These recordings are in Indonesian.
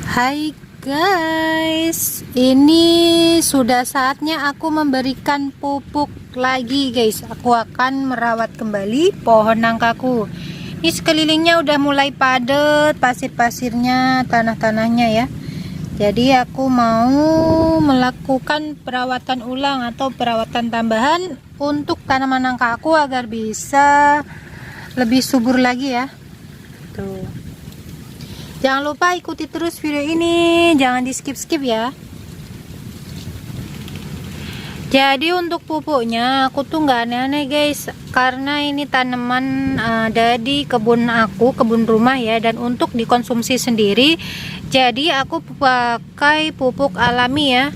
Hai guys, ini sudah saatnya aku memberikan pupuk lagi guys. Aku akan merawat kembali pohon nangkaku. Ini sekelilingnya udah mulai padat pasir-pasirnya, tanah-tanahnya ya. Jadi aku mau melakukan perawatan ulang atau perawatan tambahan untuk tanaman nangka aku agar bisa lebih subur lagi ya. Tuh. Jangan lupa ikuti terus video ini, jangan di skip-skip ya. Jadi untuk pupuknya aku tuh nggak aneh-aneh guys, karena ini tanaman ada di kebun aku, kebun rumah ya, dan untuk dikonsumsi sendiri. Jadi aku pakai pupuk alami ya.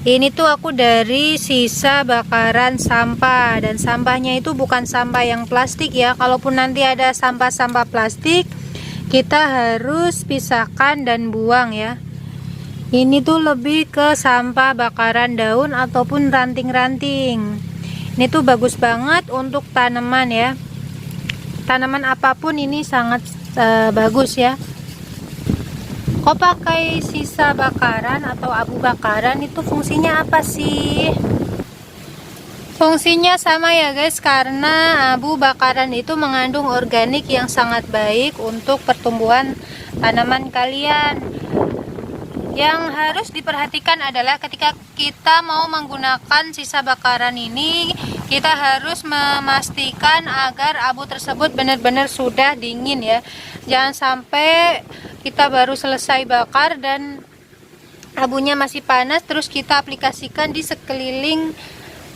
Ini tuh aku dari sisa bakaran sampah, dan sampahnya itu bukan sampah yang plastik ya. Kalaupun nanti ada sampah-sampah plastik, kita harus pisahkan dan buang ya. Ini tuh lebih ke sampah bakaran daun ataupun ranting-ranting. Ini tuh bagus banget untuk tanaman ya. Tanaman apapun ini sangat bagus ya. Kok pakai sisa bakaran atau abu bakaran itu fungsinya apa sih? Fungsinya sama ya guys, karena abu bakaran itu mengandung organik yang sangat baik untuk pertumbuhan tanaman kalian. Yang harus diperhatikan adalah ketika kita mau menggunakan sisa bakaran ini, kita harus memastikan agar abu tersebut benar-benar sudah dingin ya. Jangan sampai kita baru selesai bakar dan abunya masih panas terus kita aplikasikan di sekeliling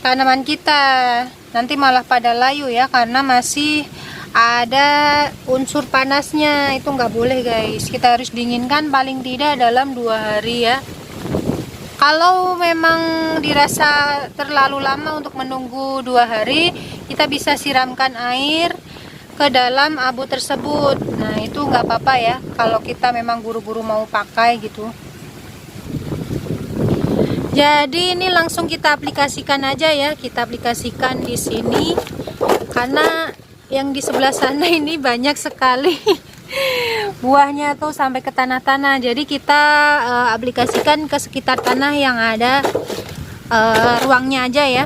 tanaman kita, nanti malah pada layu ya, karena masih ada unsur panasnya. Itu nggak boleh guys, kita harus dinginkan paling tidak dalam 2 hari ya. Kalau memang dirasa terlalu lama untuk menunggu 2 hari, kita bisa siramkan air ke dalam abu tersebut. Nah itu nggak apa-apa ya, kalau kita memang buru-buru mau pakai gitu. Jadi ini langsung kita aplikasikan aja ya, kita aplikasikan di sini karena yang di sebelah sana ini banyak sekali buahnya tuh sampai ke tanah-tanah. Jadi kita aplikasikan ke sekitar tanah yang ada ruangnya aja ya.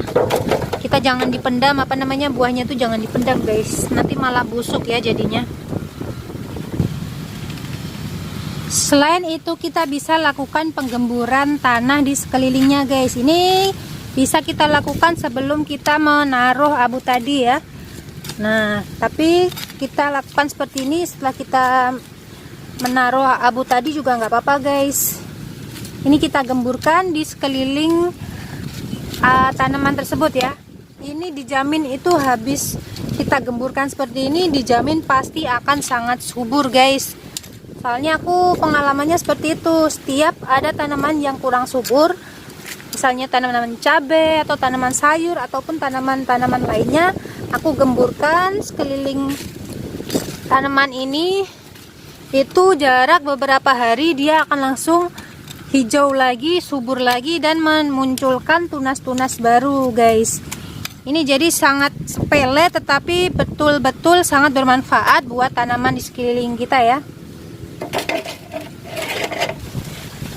Kita jangan dipendam, apa namanya, buahnya tuh jangan dipendam guys, nanti malah busuk ya jadinya. Selain itu kita bisa lakukan penggemburan tanah di sekelilingnya guys. Ini bisa kita lakukan sebelum kita menaruh abu tadi ya. Nah tapi kita lakukan seperti ini setelah kita menaruh abu tadi juga nggak apa-apa guys. Ini kita gemburkan di sekeliling tanaman tersebut ya. Ini dijamin itu habis kita gemburkan seperti ini, dijamin pasti akan sangat subur guys. Soalnya aku pengalamannya seperti itu. Setiap ada tanaman yang kurang subur, misalnya tanaman cabai atau tanaman sayur ataupun tanaman-tanaman lainnya, aku gemburkan sekeliling tanaman ini. Itu jarak beberapa hari dia akan langsung hijau lagi, subur lagi, dan memunculkan tunas-tunas baru guys. Ini jadi sangat sepele tetapi betul-betul sangat bermanfaat buat tanaman di sekeliling kita ya.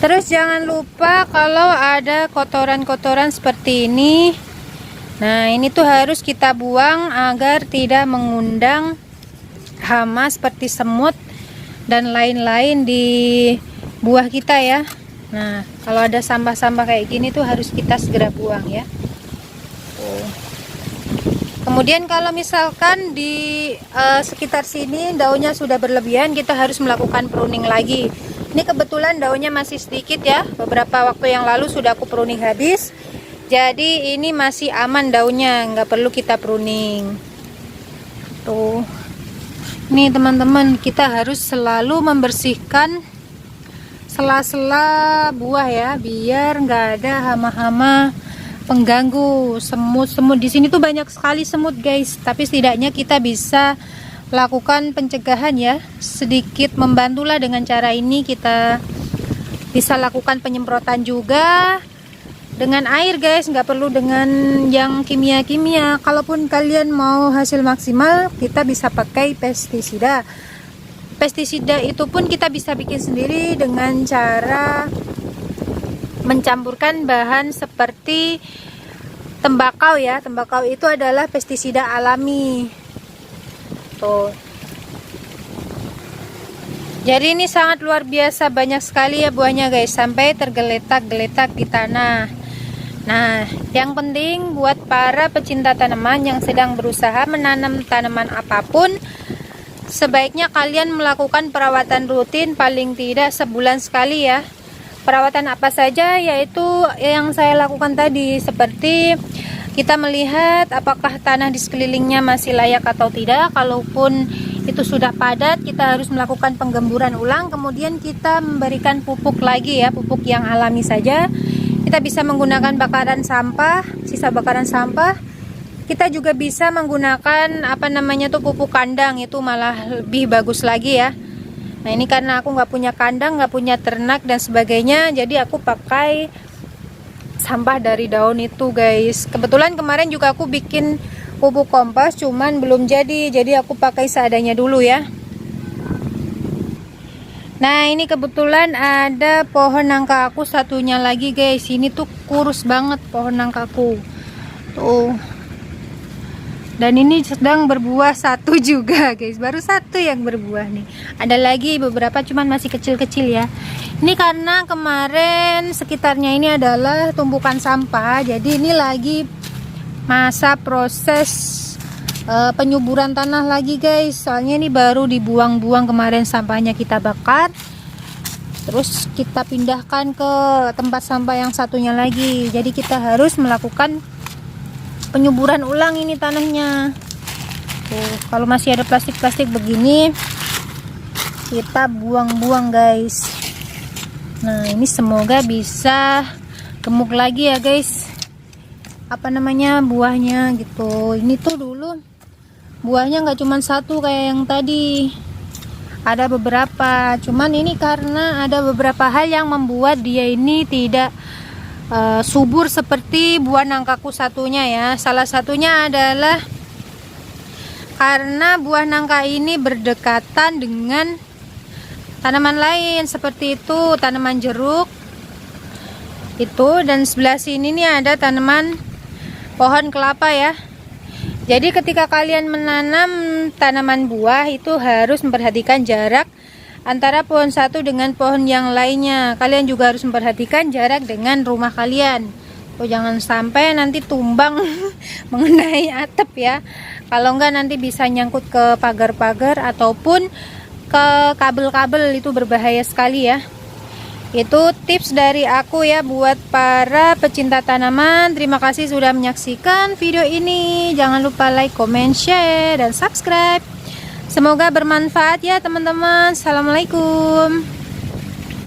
Terus jangan lupa kalau ada kotoran-kotoran seperti ini, nah ini tuh harus kita buang agar tidak mengundang hama seperti semut dan lain-lain di buah kita ya. Nah kalau ada sampah-sampah kayak gini tuh harus kita segera buang ya. Kemudian kalau misalkan di sekitar sini daunnya sudah berlebihan, kita harus melakukan pruning lagi. Ini kebetulan daunnya masih sedikit ya, beberapa waktu yang lalu sudah aku pruning habis. Jadi ini masih aman daunnya, nggak perlu kita pruning. Tuh, nih teman-teman, kita harus selalu membersihkan sela-sela buah ya, biar nggak ada hama-hama pengganggu, semut-semut. Di sini tuh banyak sekali semut guys, tapi setidaknya kita bisa lakukan pencegahan ya, sedikit membantulah dengan cara ini. Kita bisa lakukan penyemprotan juga dengan air guys, nggak perlu dengan yang kimia-kimia. Kalaupun kalian mau hasil maksimal, kita bisa pakai pestisida. pestisida itu pun kita bisa bikin sendiri dengan cara mencampurkan bahan seperti tembakau ya. Tembakau itu adalah pestisida alami. Tuh. Jadi ini sangat luar biasa, banyak sekali ya buahnya guys, sampai tergeletak-geletak di tanah. Nah, yang penting buat para pecinta tanaman yang sedang berusaha menanam tanaman apapun, sebaiknya kalian melakukan perawatan rutin paling tidak sebulan sekali ya. Perawatan apa saja? Yaitu yang saya lakukan tadi, seperti kita melihat apakah tanah di sekelilingnya masih layak atau tidak. Kalaupun itu sudah padat, kita harus melakukan penggemburan ulang, kemudian kita memberikan pupuk lagi ya, pupuk yang alami saja. Kita bisa menggunakan bakaran sampah, sisa bakaran sampah. Kita juga bisa menggunakan pupuk kandang, itu malah lebih bagus lagi ya. Nah ini karena aku nggak punya kandang, nggak punya ternak dan sebagainya, jadi aku pakai sampah dari daun itu guys. Kebetulan kemarin juga aku bikin pupuk kompos, cuman belum jadi aku pakai seadanya dulu ya. Nah ini kebetulan ada pohon nangka aku satunya lagi guys. Ini tuh kurus banget pohon nangkaku tuh. Dan ini sedang berbuah satu juga guys, baru satu yang berbuah nih. Ada lagi beberapa cuman masih kecil-kecil ya. Ini karena kemarin sekitarnya ini adalah tumpukan sampah, jadi ini lagi masa proses penyuburan tanah lagi guys. Soalnya ini baru dibuang-buang kemarin, sampahnya kita bakar, terus kita pindahkan ke tempat sampah yang satunya lagi. Jadi kita harus melakukan penyuburan ulang ini tanahnya. Tuh, kalau masih ada plastik-plastik begini kita buang-buang guys. Nah ini semoga bisa gemuk lagi ya guys, buahnya gitu. Ini tuh dulu buahnya nggak cuma satu kayak yang tadi, ada beberapa. Cuman ini karena ada beberapa hal yang membuat dia ini tidak subur seperti buah nangkaku satunya ya. Salah satunya adalah karena buah nangka ini berdekatan dengan tanaman lain seperti itu, tanaman jeruk itu, dan sebelah sini nih ada tanaman pohon kelapa ya. Jadi ketika kalian menanam tanaman buah itu harus memperhatikan jarak antara pohon satu dengan pohon yang lainnya. Kalian juga harus memperhatikan jarak dengan rumah kalian. Oh, jangan sampai nanti tumbang mengenai atap ya. Kalau enggak nanti bisa nyangkut ke pagar-pagar ataupun ke kabel-kabel, itu berbahaya sekali ya. Itu tips dari aku ya buat para pecinta tanaman. Terima kasih sudah menyaksikan video ini. Jangan lupa like, comment, share, dan subscribe. Semoga bermanfaat ya teman-teman. Assalamualaikum.